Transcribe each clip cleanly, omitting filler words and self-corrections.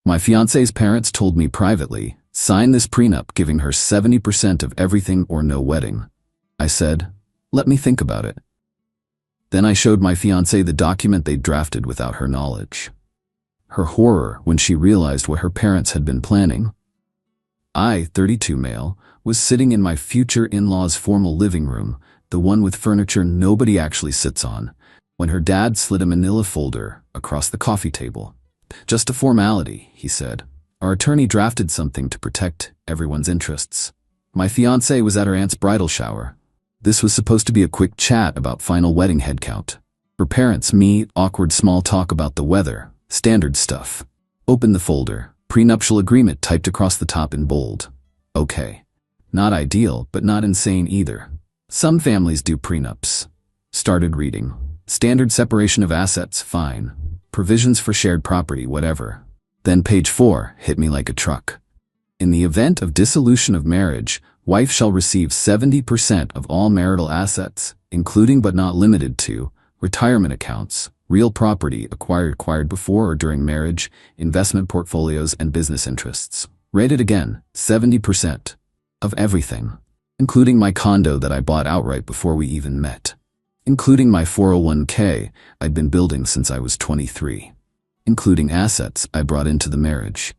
My fiancé's parents told me privately, sign this prenup giving her 70% of everything or no wedding. I said, let me think about it. Then I showed my fiancé the document they'd drafted without her knowledge. Her horror when she realized what her parents had been planning. I, 32 male, was sitting in my future in-laws' formal living room, the one with furniture nobody actually sits on, when her dad slid a manila folder across the coffee table. Just a formality, he said. Our attorney drafted something to protect everyone's interests. My fiancée was at her aunt's bridal shower. This was supposed to be a quick chat about final wedding headcount. Her parents, me, awkward small talk about the weather, standard stuff. Open the folder, prenuptial agreement typed across the top in bold. Okay. Not ideal, but not insane either. Some families do prenups. Started reading. Standard separation of assets, fine. Provisions for shared property, whatever. Then page 4 hit me like a truck. In the event of dissolution of marriage, wife shall receive 70% of all marital assets, including but not limited to retirement accounts, real property acquired before or during marriage, investment portfolios and business interests. Rated again, 70% of everything, including my condo that I bought outright before we even met, including my 401k I'd been building since I was 23, including assets I brought into the marriage.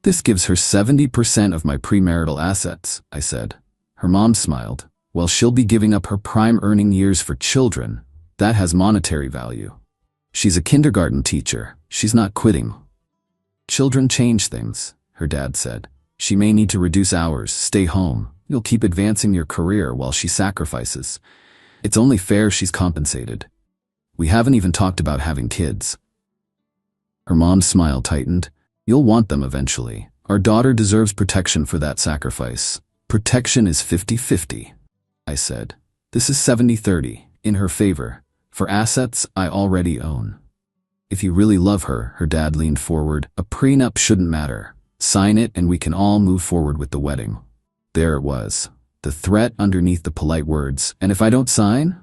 This gives her 70% of my premarital assets, I said. Her mom smiled. Well, she'll be giving up her prime earning years for children. That has monetary value. She's a kindergarten teacher. She's not quitting. Children change things, her dad said. She may need to reduce hours, stay home. You'll keep advancing your career while she sacrifices. It's only fair she's compensated. We haven't even talked about having kids. Her mom's smile tightened. You'll want them eventually. Our daughter deserves protection for that sacrifice. Protection is 50-50, I said. This is 70-30, in her favor. For assets I already own. If you really love her, her dad leaned forward, a prenup shouldn't matter. Sign it and we can all move forward with the wedding. There it was, the threat underneath the polite words. And if I don't sign?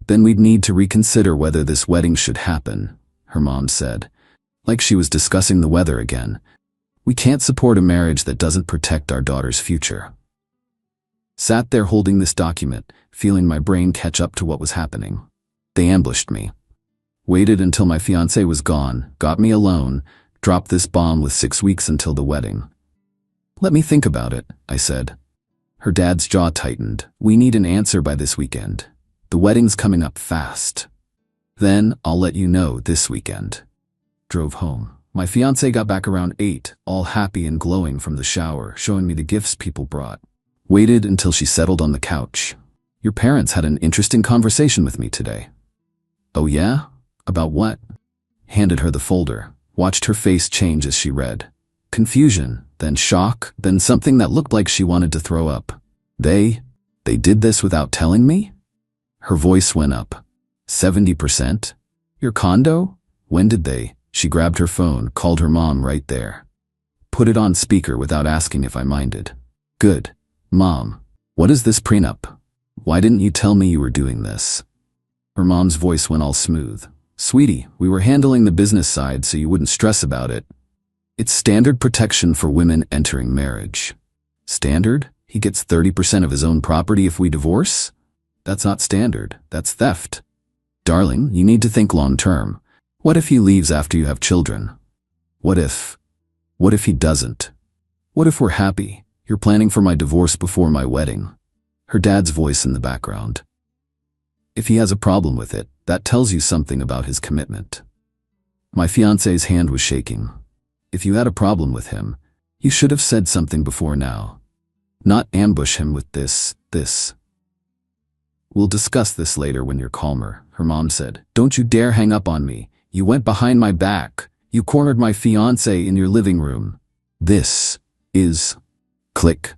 Then we'd need to reconsider whether this wedding should happen, her mom said, like she was discussing the weather again. We can't support a marriage that doesn't protect our daughter's future. Sat there holding this document, feeling my brain catch up to what was happening. They ambushed me. Waited until my fiancé was gone, got me alone, dropped this bomb with 6 weeks until the wedding. Let me think about it, I said. Her dad's jaw tightened. We need an answer by this weekend. The wedding's coming up fast. Then I'll let you know this weekend. Drove home. My fiancé got back around 8, all happy and glowing from the shower, showing me the gifts people brought. Waited until she settled on the couch. Your parents had an interesting conversation with me today. Oh yeah? About what? Handed her the folder. Watched her face change as she read. Confusion, then shock, then something that looked like she wanted to throw up. They did this without telling me? Her voice went up. 70%? Your condo? When did they? She grabbed her phone, called her mom right there. Put it on speaker without asking if I minded. Good. Mom, what is this prenup? Why didn't you tell me you were doing this? Her mom's voice went all smooth. Sweetie, we were handling the business side so you wouldn't stress about it. It's standard protection for women entering marriage. Standard? He gets 30% of his own property if we divorce? That's not standard. That's theft. Darling, you need to think long term. What if he leaves after you have children? What if he doesn't? What if we're happy? You're planning for my divorce before my wedding. Her dad's voice in the background. If he has a problem with it, that tells you something about his commitment. My fiancé's hand was shaking. If you had a problem with him, you should have said something before now. Not ambush him with this. We'll discuss this later when you're calmer, her mom said. Don't you dare hang up on me. You went behind my back. You cornered my fiancé in your living room. This is... Click.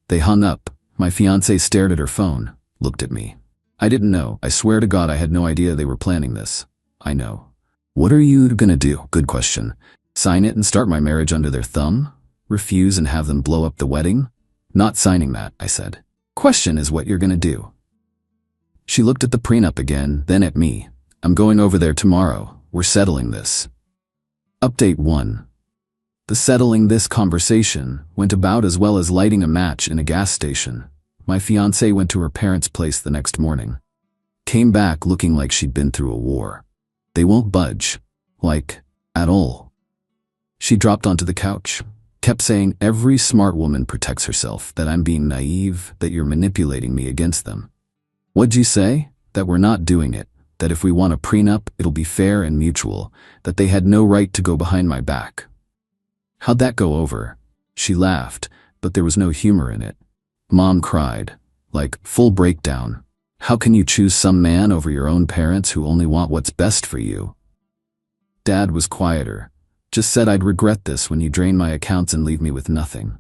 They hung up. My fiancé stared at her phone, looked at me. I didn't know. I swear to God I had no idea they were planning this. I know. What are you gonna do? Good question. Sign it and start my marriage under their thumb? Refuse and have them blow up the wedding? Not signing that, I said. Question is what you're gonna do. She looked at the prenup again, then at me. I'm going over there tomorrow. We're settling this. Update 1. The settling this conversation went about as well as lighting a match in a gas station. My fiancée went to her parents' place the next morning. Came back looking like she'd been through a war. They won't budge. Like, at all. She dropped onto the couch. Kept saying every smart woman protects herself, that I'm being naive, that you're manipulating me against them. What'd you say? That we're not doing it, that if we want a prenup, it'll be fair and mutual, that they had no right to go behind my back. How'd that go over? She laughed, but there was no humor in it. Mom cried, like, full breakdown. How can you choose some man over your own parents who only want what's best for you? Dad was quieter. Just said I'd regret this when you drain my accounts and leave me with nothing.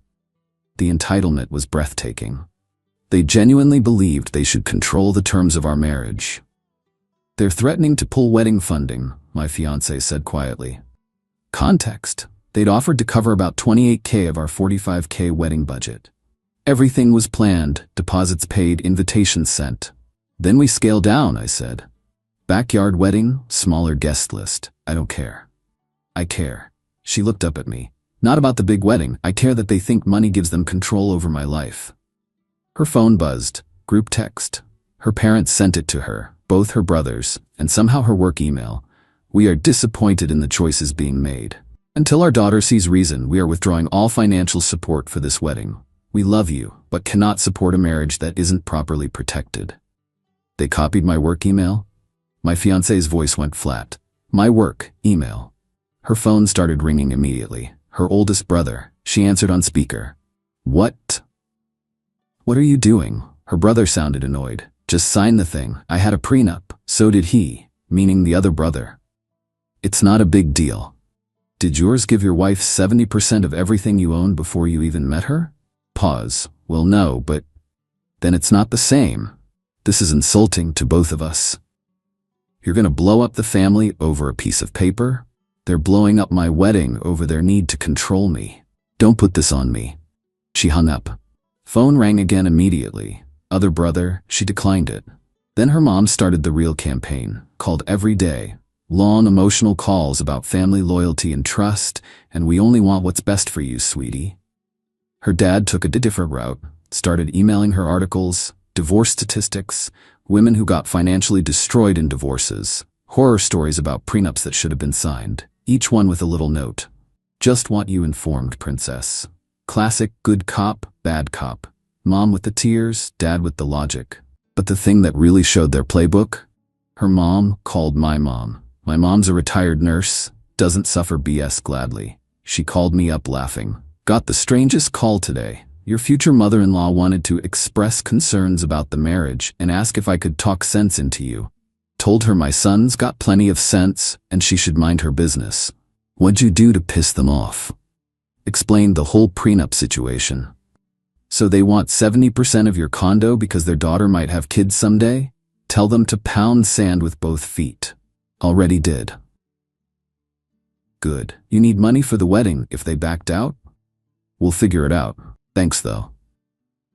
The entitlement was breathtaking. They genuinely believed they should control the terms of our marriage. They're threatening to pull wedding funding, my fiancé said quietly. Context. They'd offered to cover about $28K of our $45K wedding budget. Everything was planned, deposits paid, invitations sent. Then we scale down, I said. Backyard wedding, smaller guest list. I don't care. I care. She looked up at me. Not about the big wedding. I care that they think money gives them control over my life. Her phone buzzed. Group text. Her parents sent it to her, both her brothers, and somehow her work email. We are disappointed in the choices being made. Until our daughter sees reason, we are withdrawing all financial support for this wedding. We love you, but cannot support a marriage that isn't properly protected. They copied my work email? My fiancé's voice went flat. My work email. Her phone started ringing immediately. Her oldest brother. She answered on speaker. What? What are you doing? Her brother sounded annoyed. Just sign the thing. I had a prenup. So did he, meaning the other brother. It's not a big deal. Did yours give your wife 70% of everything you owned before you even met her? Pause. Well, no, but then it's not the same. This is insulting to both of us. You're gonna blow up the family over a piece of paper? They're blowing up my wedding over their need to control me. Don't put this on me. She hung up. Phone rang again immediately. Other brother, she declined it. Then her mom started the real campaign, called every day. Long emotional calls about family loyalty and trust, and we only want what's best for you, sweetie. Her dad took a different route, started emailing her articles, divorce statistics, women who got financially destroyed in divorces, horror stories about prenups that should have been signed, each one with a little note. Just want you informed, princess. Classic good cop, bad cop. Mom with the tears, dad with the logic. But the thing that really showed their playbook? Her mom called my mom. My mom's a retired nurse, doesn't suffer BS gladly. She called me up laughing. Got the strangest call today. Your future mother-in-law wanted to express concerns about the marriage and ask if I could talk sense into you. Told her my son's got plenty of sense and she should mind her business. What'd you do to piss them off? Explained the whole prenup situation. So they want 70% of your condo because their daughter might have kids someday? Tell them to pound sand with both feet. Already did. Good. You need money for the wedding if they backed out? We'll figure it out. Thanks though.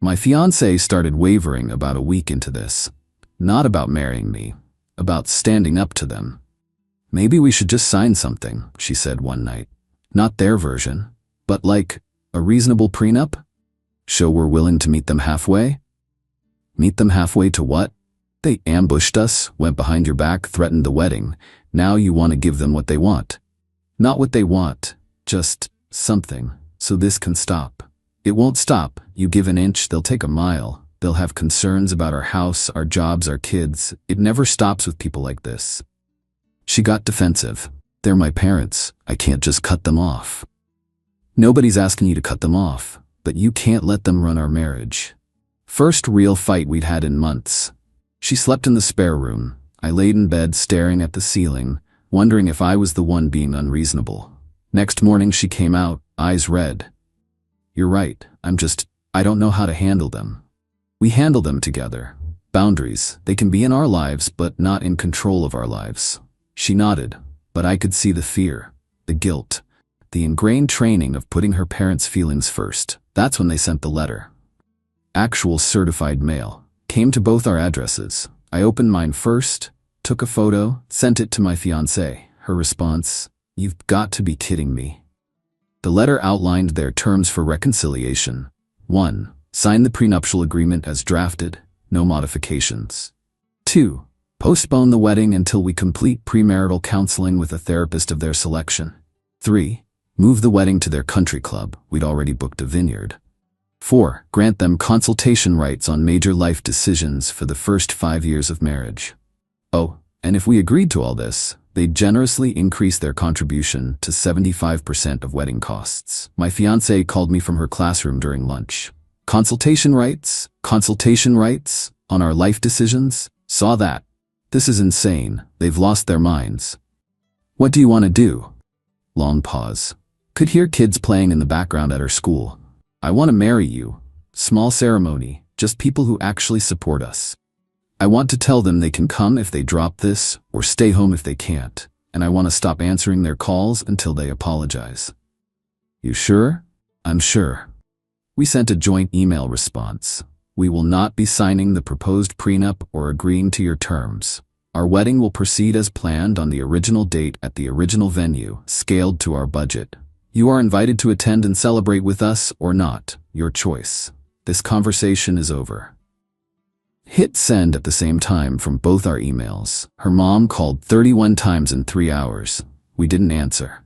My fiancé started wavering about a week into this. Not about marrying me, about standing up to them. Maybe we should just sign something, she said one night. Not their version, but like a reasonable prenup? Show we're willing to meet them halfway? Meet them halfway to what? They ambushed us, went behind your back, threatened the wedding. Now you want to give them what they want. Not what they want, just something, so this can stop. It won't stop. You give an inch, they'll take a mile. They'll have concerns about our house, our jobs, our kids. It never stops with people like this. She got defensive. They're my parents. I can't just cut them off. Nobody's asking you to cut them off, but you can't let them run our marriage. First real fight we'd had in months. She slept in the spare room. I laid in bed staring at the ceiling, wondering if I was the one being unreasonable. Next morning she came out, eyes red. You're right, I don't know how to handle them. We handle them together. Boundaries, they can be in our lives but not in control of our lives. She nodded, but I could see the fear, the guilt, the ingrained training of putting her parents' feelings first. That's when they sent the letter. Actual certified mail. Came to both our addresses. I opened mine first, took a photo, sent it to my fiancée. Her response, "You've got to be kidding me." The letter outlined their terms for reconciliation. 1. Sign the prenuptial agreement as drafted, no modifications. 2. Postpone the wedding until we complete premarital counseling with a therapist of their selection. 3. Move the wedding to their country club. We'd already booked a vineyard. 4. Grant them consultation rights on major life decisions for the first 5 years of marriage. Oh, and if we agreed to all this, they'd generously increase their contribution to 75% of wedding costs. My fiancée called me from her classroom during lunch. Consultation rights on our life decisions? Saw that. This is insane. They've lost their minds. What do you want to do? Long pause. Could hear kids playing in the background at her school. I want to marry you. Small ceremony, just people who actually support us. I want to tell them they can come if they drop this, or stay home if they can't, and I want to stop answering their calls until they apologize. You sure? I'm sure. We sent a joint email response. We will not be signing the proposed prenup or agreeing to your terms. Our wedding will proceed as planned on the original date at the original venue, scaled to our budget. You are invited to attend and celebrate with us or not, your choice. This conversation is over. Hit send at the same time from both our emails. Her mom called 31 times in 3 hours. We didn't answer.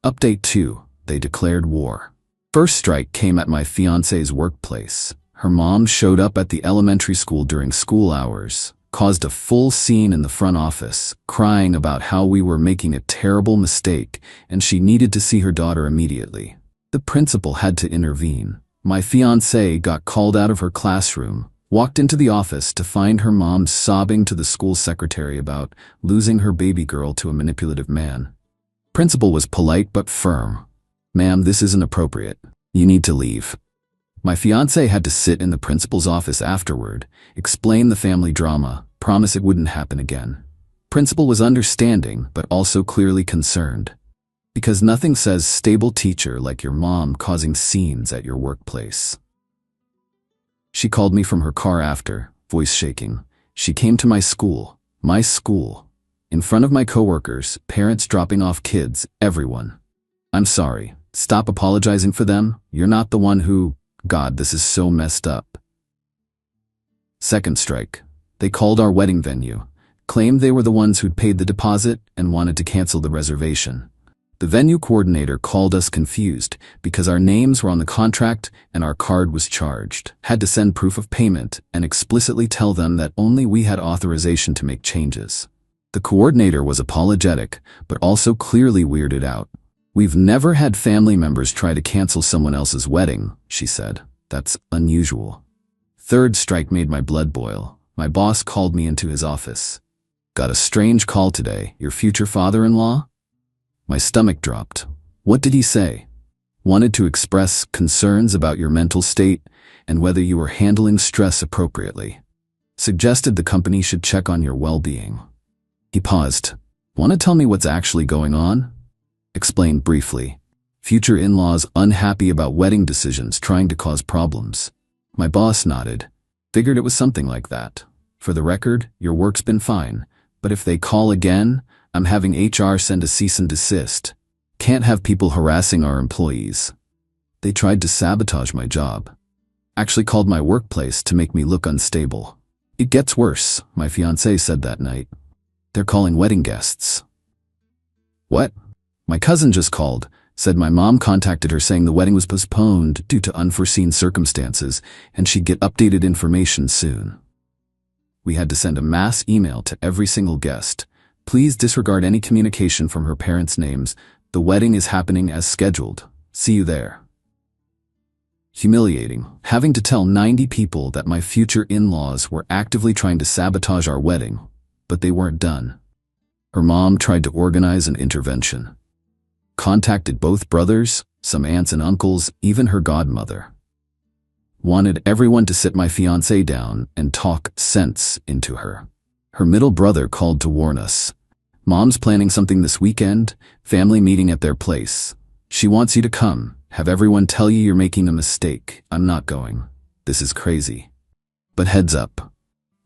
Update 2. They declared war. First strike came at my fiancé's workplace. Her mom showed up at the elementary school during school hours, caused a full scene in the front office, crying about how we were making a terrible mistake and she needed to see her daughter immediately. The principal had to intervene. My fiancée got called out of her classroom, walked into the office to find her mom sobbing to the school secretary about losing her baby girl to a manipulative man. Principal was polite but firm. Ma'am, this isn't appropriate. You need to leave. My fiancé had to sit in the principal's office afterward, explain the family drama, promise it wouldn't happen again. Principal was understanding, but also clearly concerned. Because nothing says stable teacher like your mom causing scenes at your workplace. She called me from her car after, voice shaking. She came to my school, in front of my coworkers, parents dropping off kids, everyone. I'm sorry. Stop apologizing for them. You're not the one who... God, this is so messed up. Second strike. They called our wedding venue, claimed they were the ones who'd paid the deposit and wanted to cancel the reservation. The venue coordinator called us confused because our names were on the contract and our card was charged. Had to send proof of payment and explicitly tell them that only we had authorization to make changes. The coordinator was apologetic, but also clearly weirded out. We've never had family members try to cancel someone else's wedding, she said. That's unusual. Third strike made my blood boil. My boss called me into his office. Got a strange call today. Your future father-in-law? My stomach dropped. What did he say? Wanted to express concerns about your mental state and whether you were handling stress appropriately. Suggested the company should check on your well-being. He paused. Want to tell me what's actually going on? Explained briefly. Future in-laws unhappy about wedding decisions trying to cause problems. My boss nodded. Figured it was something like that. For the record, your work's been fine, but if they call again, I'm having HR send a cease and desist. Can't have people harassing our employees. They tried to sabotage my job. Actually called my workplace to make me look unstable. It gets worse, my fiancé said that night. They're calling wedding guests. What? My cousin just called, said my mom contacted her saying the wedding was postponed due to unforeseen circumstances and she'd get updated information soon. We had to send a mass email to every single guest. Please disregard any communication from her parents' names. The wedding is happening as scheduled. See you there. Humiliating, having to tell 90 people that my future in-laws were actively trying to sabotage our wedding, but they weren't done. Her mom tried to organize an intervention. Contacted both brothers, some aunts and uncles, even her godmother. Wanted everyone to sit my fiancé down and talk sense into her. Her middle brother called to warn us. Mom's planning something this weekend, family meeting at their place. She wants you to come, have everyone tell you you're making a mistake. I'm not going. This is crazy. But heads up.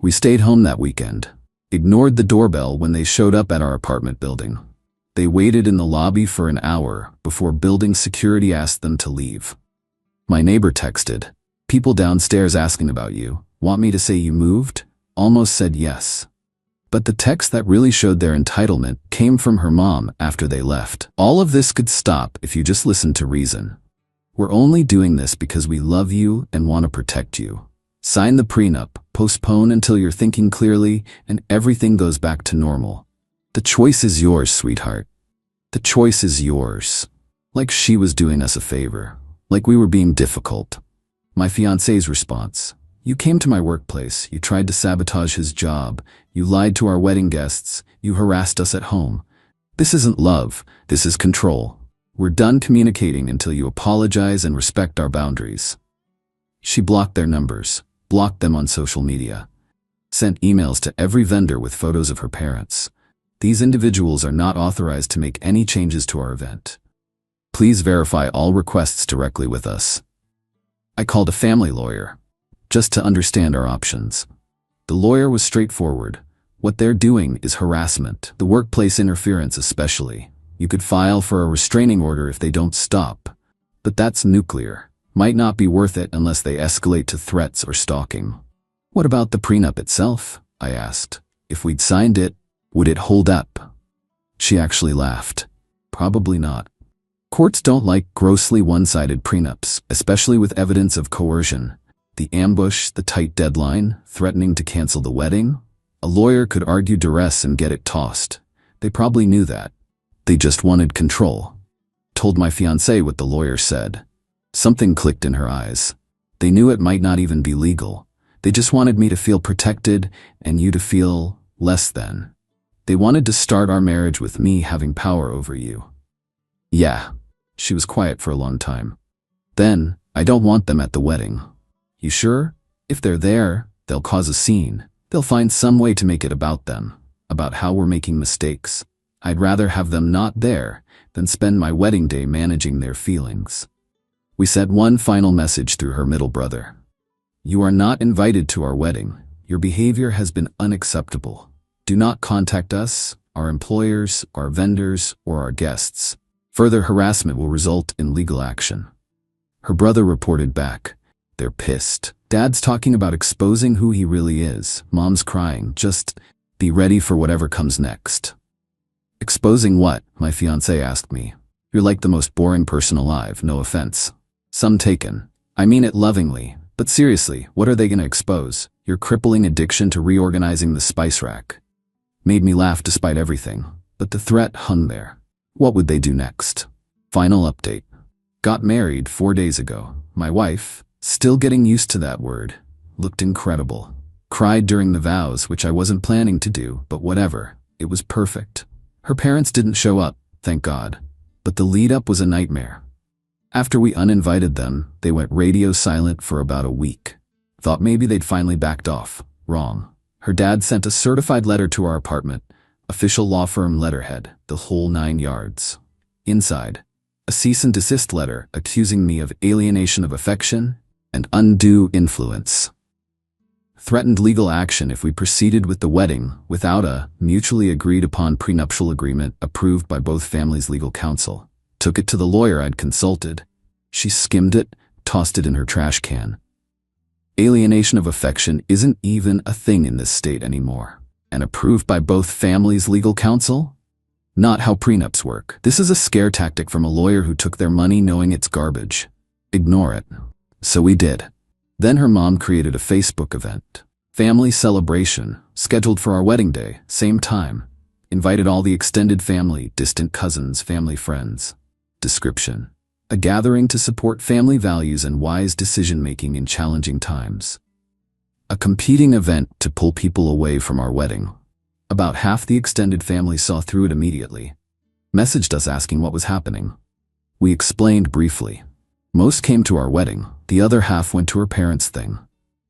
We stayed home that weekend. Ignored the doorbell when they showed up at our apartment building. They waited in the lobby for an hour before building security asked them to leave. My neighbor texted, "People downstairs asking about you. Want me to say you moved?" Almost said yes. But the text that really showed their entitlement came from her mom after they left. All of this could stop if you just listened to reason. We're only doing this because we love you and want to protect you. Sign the prenup, postpone until you're thinking clearly, and everything goes back to normal. The choice is yours, sweetheart. The choice is yours. Like she was doing us a favor. Like we were being difficult. My fiancé's response: "You came to my workplace, you tried to sabotage his job, you lied to our wedding guests, you harassed us at home. This isn't love, this is control. We're done communicating until you apologize and respect our boundaries." She blocked their numbers, blocked them on social media, sent emails to every vendor with photos of her parents. These individuals are not authorized to make any changes to our event. Please verify all requests directly with us. I called a family lawyer, just to understand our options. The lawyer was straightforward. What they're doing is harassment, the workplace interference especially. You could file for a restraining order if they don't stop. But that's nuclear. Might not be worth it unless they escalate to threats or stalking. What about the prenup itself? I asked. If we'd signed it, would it hold up? She actually laughed. Probably not. Courts don't like grossly one-sided prenups, especially with evidence of coercion. The ambush, the tight deadline, threatening to cancel the wedding. A lawyer could argue duress and get it tossed. They probably knew that. They just wanted control. Told my fiancé what the lawyer said. Something clicked in her eyes. They knew it might not even be legal. They just wanted me to feel protected and you to feel less than. They wanted to start our marriage with me having power over you. Yeah. She was quiet for a long time. Then, I don't want them at the wedding. You sure? If they're there, they'll cause a scene. They'll find some way to make it about them, about how we're making mistakes. I'd rather have them not there than spend my wedding day managing their feelings. We sent one final message through her middle brother. You are not invited to our wedding. Your behavior has been unacceptable. Do not contact us, our employers, our vendors, or our guests. Further harassment will result in legal action. Her brother reported back. They're pissed. Dad's talking about exposing who he really is. Mom's crying. Just be ready for whatever comes next. Exposing what? My fiancé asked me. You're like the most boring person alive, no offense. Some taken. I mean it lovingly. But seriously, what are they gonna expose? Your crippling addiction to reorganizing the spice rack. Made me laugh despite everything. But the threat hung there. What would they do next? Final update. Got married 4 days ago. My wife, still getting used to that word, looked incredible. Cried during the vows, which I wasn't planning to do, but whatever. It was perfect. Her parents didn't show up, thank God. But the lead-up was a nightmare. After we uninvited them, they went radio silent for about a week. Thought maybe they'd finally backed off. Wrong. Her dad sent a certified letter to our apartment. Official law firm letterhead, the whole 9 yards. Inside, a cease and desist letter accusing me of alienation of affection and undue influence. Threatened legal action if we proceeded with the wedding without a mutually agreed upon prenuptial agreement approved by both families' legal counsel. Took it to the lawyer I'd consulted. She skimmed it, tossed it in her trash can. Alienation of affection isn't even a thing in this state anymore. And approved by both families' legal counsel? Not how prenups work. This is a scare tactic from a lawyer who took their money knowing it's garbage. Ignore it. So we did. Then her mom created a Facebook event. Family celebration, scheduled for our wedding day, same time. Invited all the extended family, distant cousins, family friends. Description: a gathering to support family values and wise decision-making in challenging times. A competing event to pull people away from our wedding. About half the extended family saw through it immediately. Messaged us asking what was happening. We explained briefly. Most came to our wedding, the other half went to her parents' thing.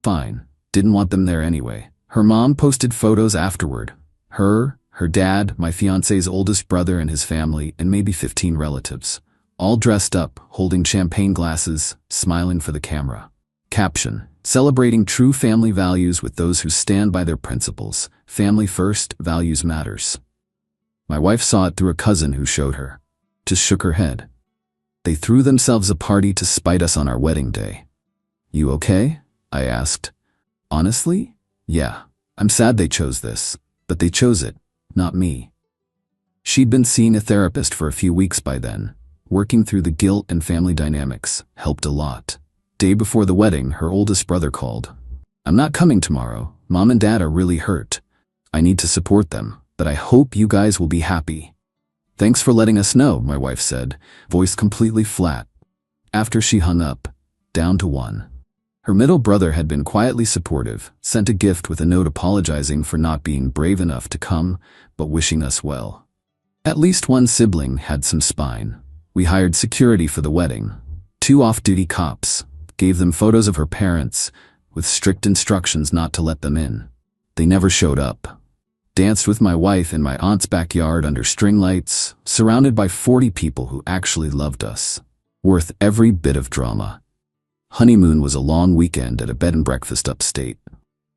Fine, didn't want them there anyway. Her mom posted photos afterward. Her dad, my fiancé's oldest brother and his family, and maybe 15 relatives. All dressed up, holding champagne glasses, smiling for the camera. Caption: celebrating true family values with those who stand by their principles. Family first, values matters. My wife saw it through a cousin who showed her. Just shook her head. They threw themselves a party to spite us on our wedding day. You okay? I asked. Honestly? Yeah. I'm sad they chose this, but they chose it, not me. She'd been seeing a therapist for a few weeks by then. Working through the guilt and family dynamics helped a lot. Day before the wedding, her oldest brother called. I'm not coming tomorrow. Mom and Dad are really hurt. I need to support them, but I hope you guys will be happy. Thanks for letting us know, my wife said, voice completely flat. After she hung up, down to one. Her middle brother had been quietly supportive, sent a gift with a note apologizing for not being brave enough to come, but wishing us well. At least one sibling had some spine. We hired security for the wedding. 2 off-duty cops. Gave them photos of her parents, with strict instructions not to let them in. They never showed up. Danced with my wife in my aunt's backyard under string lights, surrounded by 40 people who actually loved us. Worth every bit of drama. Honeymoon was a long weekend at a bed and breakfast upstate.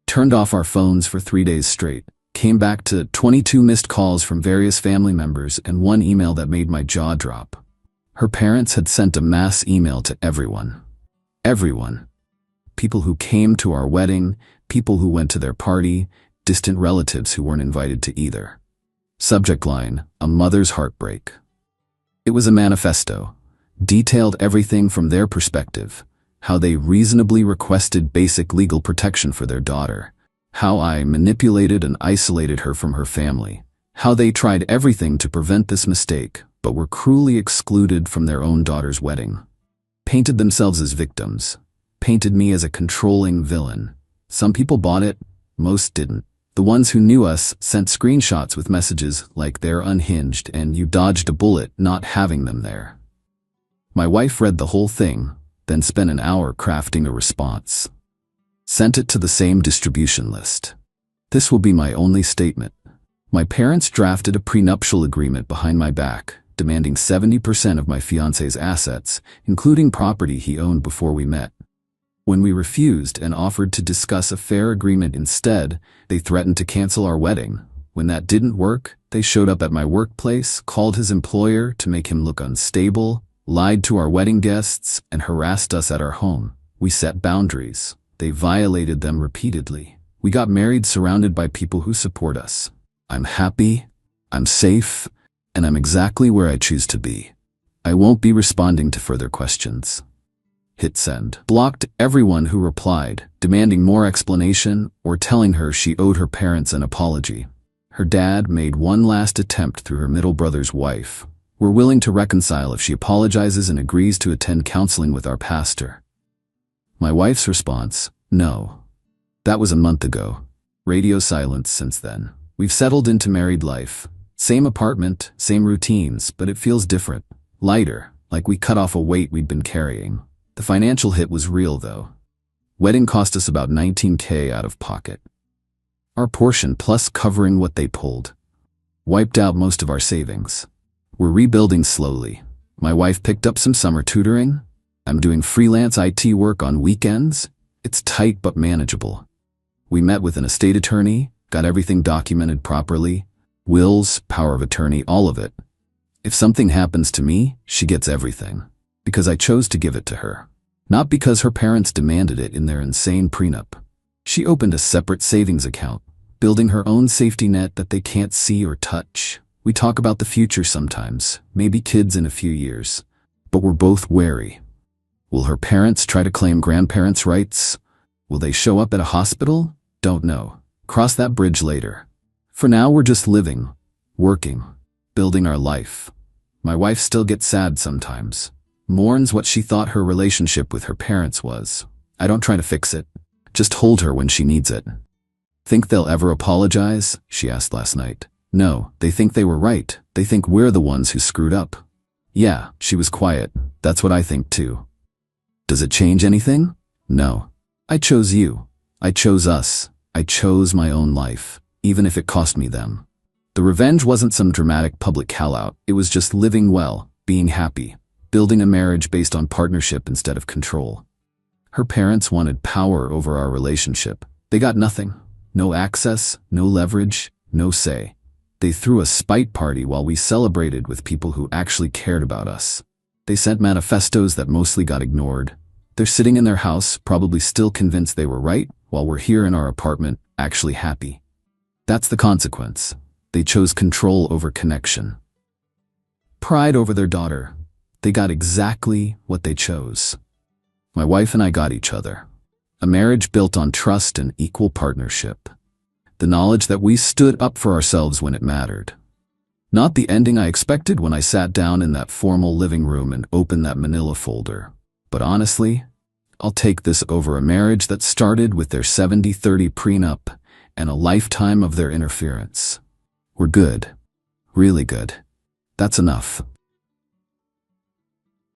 Turned off our phones for 3 days straight. Came back to 22 missed calls from various family members and 1 email that made my jaw drop. Her parents had sent a mass email to everyone. Everyone. People who came to our wedding, people who went to their party, distant relatives who weren't invited to either. Subject line, a mother's heartbreak. It was a manifesto. Detailed everything from their perspective. How they reasonably requested basic legal protection for their daughter. How I manipulated and isolated her from her family. How they tried everything to prevent this mistake, but were cruelly excluded from their own daughter's wedding. Painted themselves as victims. Painted me as a controlling villain. Some people bought it, most didn't. The ones who knew us sent screenshots with messages like they're unhinged and you dodged a bullet not having them there. My wife read the whole thing, then spent an hour crafting a response. Sent it to the same distribution list. This will be my only statement. My parents drafted a prenuptial agreement behind my back, demanding 70% of my fiancé's assets, including property he owned before we met. When we refused and offered to discuss a fair agreement instead, they threatened to cancel our wedding. When that didn't work, they showed up at my workplace, called his employer to make him look unstable, lied to our wedding guests, and harassed us at our home. We set boundaries. They violated them repeatedly. We got married surrounded by people who support us. I'm happy, I'm safe, and I'm exactly where I choose to be. I won't be responding to further questions. Hit send. Blocked everyone who replied, demanding more explanation or telling her she owed her parents an apology. Her dad made one last attempt through her middle brother's wife. We're willing to reconcile if she apologizes and agrees to attend counseling with our pastor. My wife's response, no. That was a month ago. Radio silence since then. We've settled into married life. Same apartment, same routines, but it feels different. Lighter, like we cut off a weight we'd been carrying. The financial hit was real though. Wedding cost us about $19,000 out of pocket. Our portion plus covering what they pulled. Wiped out most of our savings. We're rebuilding slowly. My wife picked up some summer tutoring. I'm doing freelance IT work on weekends. It's tight but manageable. We met with an estate attorney, got everything documented properly. Wills, power of attorney, all of it. If something happens to me, she gets everything. Because I chose to give it to her. Not because her parents demanded it in their insane prenup. She opened a separate savings account, building her own safety net that they can't see or touch. We talk about the future sometimes, maybe kids in a few years. But we're both wary. Will her parents try to claim grandparents' rights? Will they show up at a hospital? Don't know. Cross that bridge later. For now, we're just living, working, building our life. My wife still gets sad sometimes. Mourns what she thought her relationship with her parents was. I don't try to fix it. Just hold her when she needs it. Think they'll ever apologize? She asked last night. No, they think they were right. They think we're the ones who screwed up. Yeah, she was quiet. That's what I think too. Does it change anything? No. I chose you. I chose us. I chose my own life, even if it cost me them. The revenge wasn't some dramatic public call-out. It was just living well, being happy, building a marriage based on partnership instead of control. Her parents wanted power over our relationship. They got nothing. No access, no leverage, no say. They threw a spite party while we celebrated with people who actually cared about us. They sent manifestos that mostly got ignored. They're sitting in their house, probably still convinced they were right, while we're here in our apartment, actually happy. That's the consequence. They chose control over connection. Pride over their daughter. They got exactly what they chose. My wife and I got each other. A marriage built on trust and equal partnership. The knowledge that we stood up for ourselves when it mattered. Not the ending I expected when I sat down in that formal living room and opened that manila folder. But honestly, I'll take this over a marriage that started with their 70-30 prenup and a lifetime of their interference. We're good. Really good. That's enough.